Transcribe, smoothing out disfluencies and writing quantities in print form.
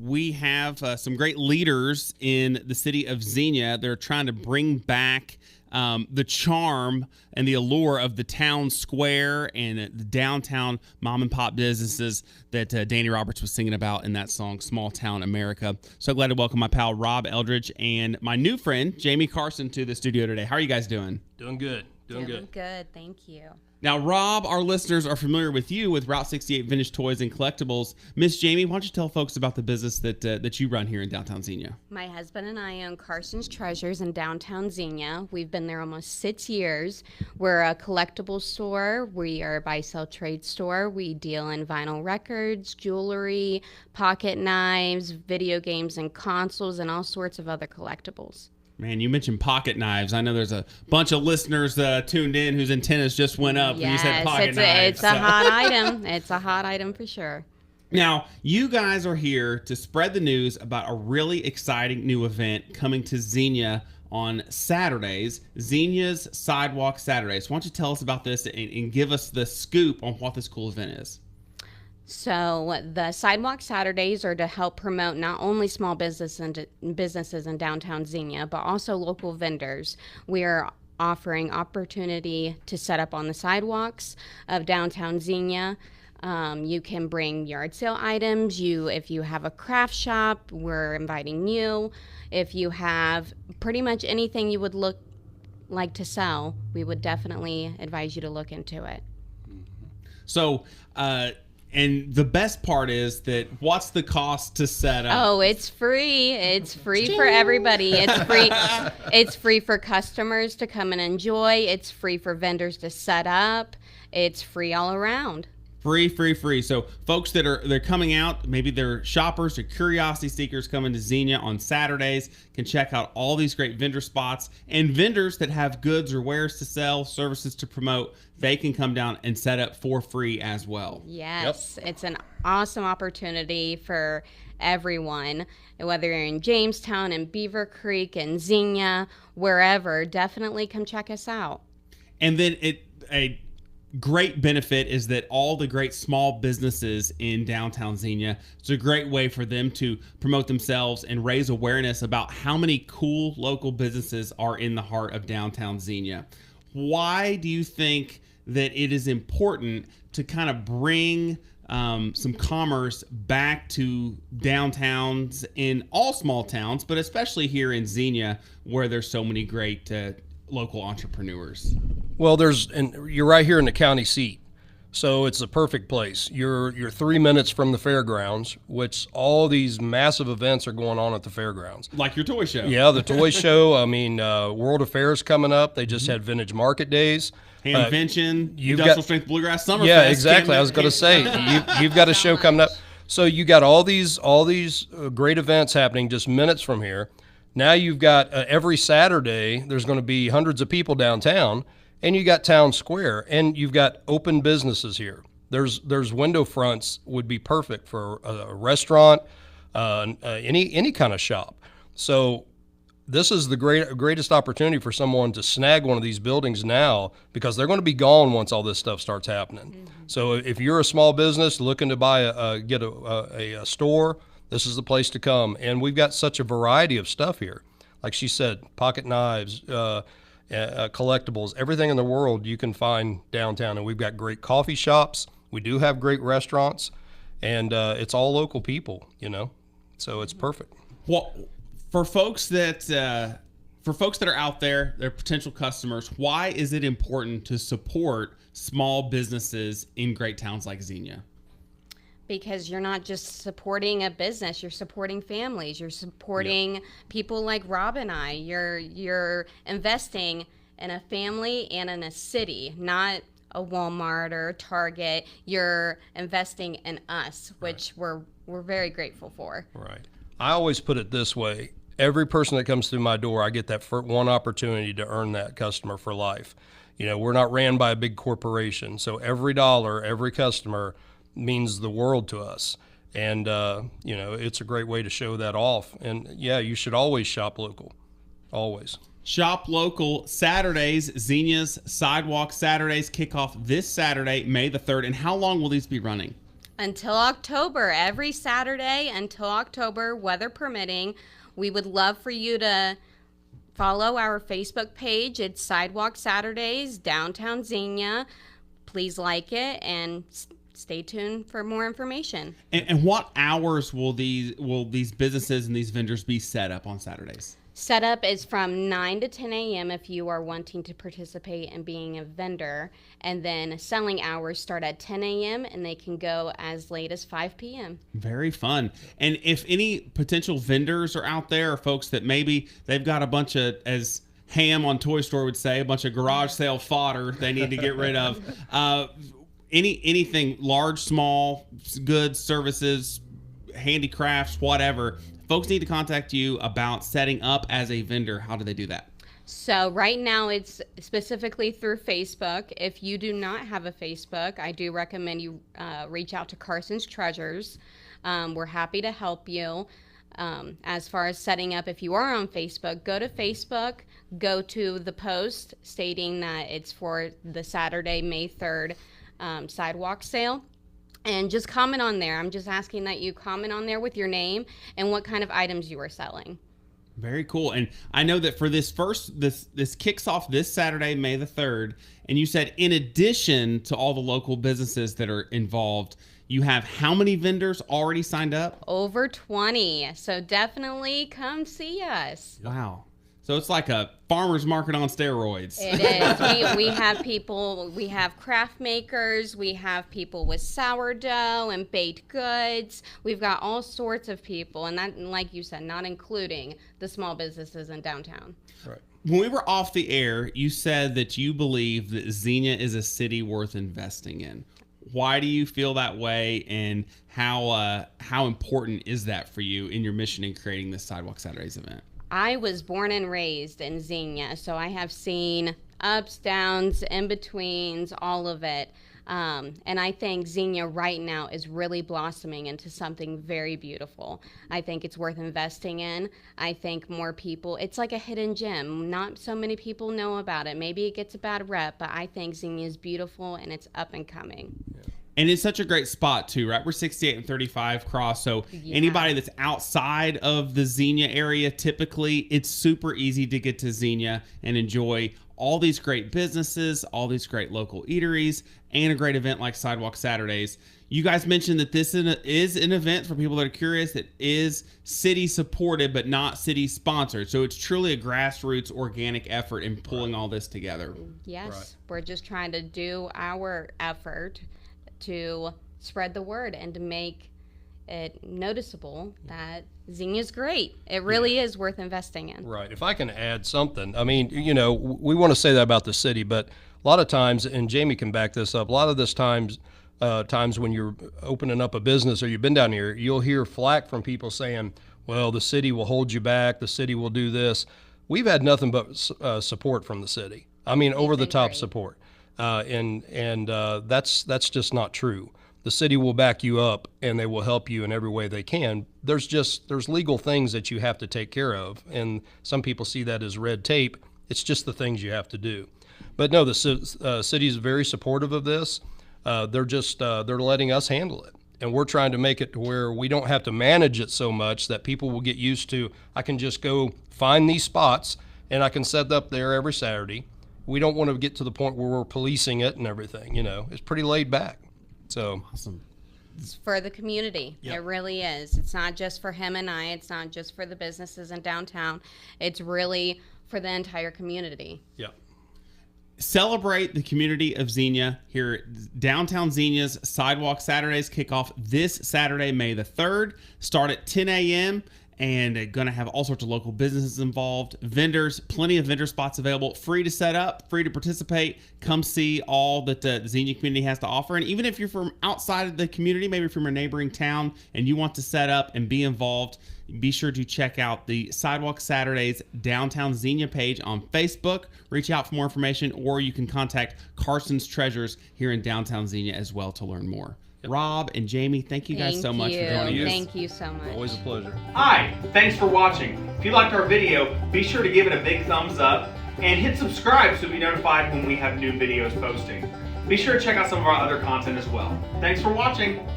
we have some great leaders in the city of Xenia. They're trying to bring back the charm and the allure of the town square and the downtown mom and pop businesses that Danny Roberts was singing about in that song, Small Town America. So glad to welcome my pal Rob Eldridge and my new friend, Jamey Carson, to the studio today. How are you guys doing? Doing good. Doing good. Good, thank you. Now, Rob, our listeners are familiar with you with Route 68 Vintage Toys and Collectibles. Miss Jamey, why don't you tell folks about the business that you run here in downtown Xenia? My husband and I own Carson's Treasures in downtown Xenia. We've been there almost 6 years. We're a collectible store. We are a buy-sell trade store. We deal in vinyl records, jewelry, pocket knives, video games and consoles, and all sorts of other collectibles. Man, you mentioned pocket knives. I know there's a bunch of listeners tuned in whose antennas just went up when you said pocket knives. It's a hot item. It's a hot item for sure. Now, you guys are here to spread the news about a really exciting new event coming to Xenia on Saturdays, Xenia's Sidewalk Saturdays. Why don't you tell us about this and give us the scoop on what this cool event is? So the Sidewalk Saturdays are to help promote not only small businesses in downtown Xenia, but also local vendors. We are offering opportunity to set up on the sidewalks of downtown Xenia. You can bring yard sale items. If you have a craft shop, we're inviting you. If you have pretty much anything you would like to sell, we would definitely advise you to look into it. So, and the best part is that what's the cost to set up? Oh, it's free. It's free for everybody. It's free. It's free for customers to come and enjoy. It's free for vendors to set up. It's free all around. Free. So folks they're coming out, maybe they're shoppers or curiosity seekers coming to Xenia on Saturdays, can check out all these great vendor spots, and vendors that have goods or wares to sell, services to promote, they can come down and set up for free as well. Yes, It's an awesome opportunity for everyone, whether you're in Jamestown, in Beaver Creek, in Xenia, wherever. Definitely come check us out. And then a great benefit is that all the great small businesses in downtown Xenia, it's a great way for them to promote themselves and raise awareness about how many cool local businesses are in the heart of downtown Xenia. Why do you think that it is important to kind of bring some commerce back to downtowns in all small towns, but especially here in Xenia where there's so many great local entrepreneurs? Well, you're right here in the county seat, so it's a perfect place. You're 3 minutes from the fairgrounds, which all these massive events are going on at the fairgrounds. Like your toy show. Yeah, the toy show. I mean, World Affairs coming up. They just had Vintage Market Days. Handvention, Industrial Strength Bluegrass Summer Yeah, Fest exactly. I was going to say, you've got a show coming up. So you got all these great events happening just minutes from here. Now you've got every Saturday, there's going to be hundreds of people downtown, and you got town square, and you've got open businesses here. There's window fronts would be perfect for a restaurant, any kind of shop. So this is the greatest opportunity for someone to snag one of these buildings now, because they're going to be gone once all this stuff starts happening. Mm-hmm. So if you're a small business looking to get a store, this is the place to come. And we've got such a variety of stuff here. Like she said, pocket knives, collectibles, everything in the world you can find downtown. And we've got great coffee shops. We do have great restaurants, and it's all local people, so it's perfect. Well, for folks that are out there, they're potential customers, why is it important to support small businesses in great towns like Xenia? Because you're not just supporting a business, you're supporting families, you're supporting people like Rob and I. You're investing in a family and in a city, not a Walmart or a Target. You're investing in us, which we're very grateful for. Right. I always put it this way. Every person that comes through my door, I get that one opportunity to earn that customer for life. We're not ran by a big corporation, so every dollar, every customer means the world to us. And, it's a great way to show that off. And, you should always shop local, always. Shop local Saturdays. Xenia's Sidewalk Saturdays kick off this Saturday, May the 3rd. And how long will these be running? Until October, every Saturday until October, weather permitting. We would love for you to follow our Facebook page. It's Sidewalk Saturdays, Downtown Xenia. Please like it and stay tuned for more information. And what hours will these businesses and these vendors be set up on Saturdays? Setup is from 9 to 10 a.m. if you are wanting to participate in being a vendor. And then selling hours start at 10 a.m. and they can go as late as 5 p.m. Very fun. And if any potential vendors are out there, or folks that maybe they've got a bunch of, as Ham on Toy Store would say, a bunch of garage sale fodder they need to get rid of, anything large, small, goods, services, handicrafts, whatever, folks need to contact you about setting up as a vendor. How do they do that? So right now it's specifically through Facebook. If you do not have a Facebook, I do recommend you reach out to Carson's Treasures. We're happy to help you. As far as setting up, if you are on Facebook, go to Facebook, go to the post stating that it's for the Saturday, May 3rd sidewalk sale. And just comment on there. I'm just asking that you comment on there with your name and what kind of items you are selling. Very cool. And I know that for this kicks off this Saturday, May the 3rd. And you said in addition to all the local businesses that are involved, you have how many vendors already signed up? Over 20. So definitely come see us. Wow. So it's like a farmer's market on steroids. It is. We have people, we have craft makers, we have people with sourdough and baked goods. We've got all sorts of people, and that, like you said, not including the small businesses in downtown. Right. When we were off the air, you said that you believe that Xenia is a city worth investing in. Why do you feel that way, and how important is that for you in your mission in creating this Sidewalk Saturdays event? I was born and raised in Xenia, so I have seen ups, downs, in-betweens, all of it. And I think Xenia right now is really blossoming into something very beautiful. I think it's worth investing in. I think more people, it's like a hidden gem. Not so many people know about it. Maybe it gets a bad rep, but I think Xenia is beautiful and it's up and coming. Yeah. And it's such a great spot too, right? We're 68 and 35 cross. So anybody that's outside of the Xenia area, typically it's super easy to get to Xenia and enjoy all these great businesses, all these great local eateries, and a great event like Sidewalk Saturdays. You guys mentioned that this is an event for people that are curious that is city supported but not city sponsored. So it's truly a grassroots organic effort in pulling all this together. Yes, We're just trying to do our effort to spread the word and to make it noticeable that Xenia's great. It really is worth investing in. Right. If I can add something, I mean, you know, we want to say that about the city, but a lot of times, and Jamey can back this up, a lot of this times when you're opening up a business or you've been down here, you'll hear flack from people saying, well, the city will hold you back, the city will do this. We've had nothing but support from the city. I mean, over the top support. And that's just not true. The city will back you up and they will help you in every way they can. There's legal things that you have to take care of, and some people see that as red tape. It's just the things you have to do. But no, the city is very supportive of this. They're letting us handle it, and we're trying to make it to where we don't have to manage it so much that people will get used to. I can just go find these spots and I can set up there every Saturday. We don't want to get to the point where we're policing it and everything. You know, it's pretty laid back. So awesome. It's for the community. Yep. It really is. It's not just for him and I. It's not just for the businesses in downtown. It's really for the entire community. Yeah. Celebrate the community of Xenia here at Downtown Xenia's Sidewalk Saturdays kick off this Saturday, May the 3rd. Start at 10 a.m. and they're going to have all sorts of local businesses involved, vendors, plenty of vendor spots available, free to set up, free to participate. Come see all that the Xenia community has to offer. And even if you're from outside of the community, maybe from a neighboring town, and you want to set up and be involved, be sure to check out the Sidewalk Saturdays Downtown Xenia page on Facebook. Reach out for more information, or you can contact Carson's Treasures here in downtown Xenia as well to learn more. Rob and Jamey, thank you guys so much for joining us. Thank you so much. Always a pleasure. Hi, thanks for watching. If you liked our video, be sure to give it a big thumbs up and hit subscribe so you'll be notified when we have new videos posting. Be sure to check out some of our other content as well. Thanks for watching.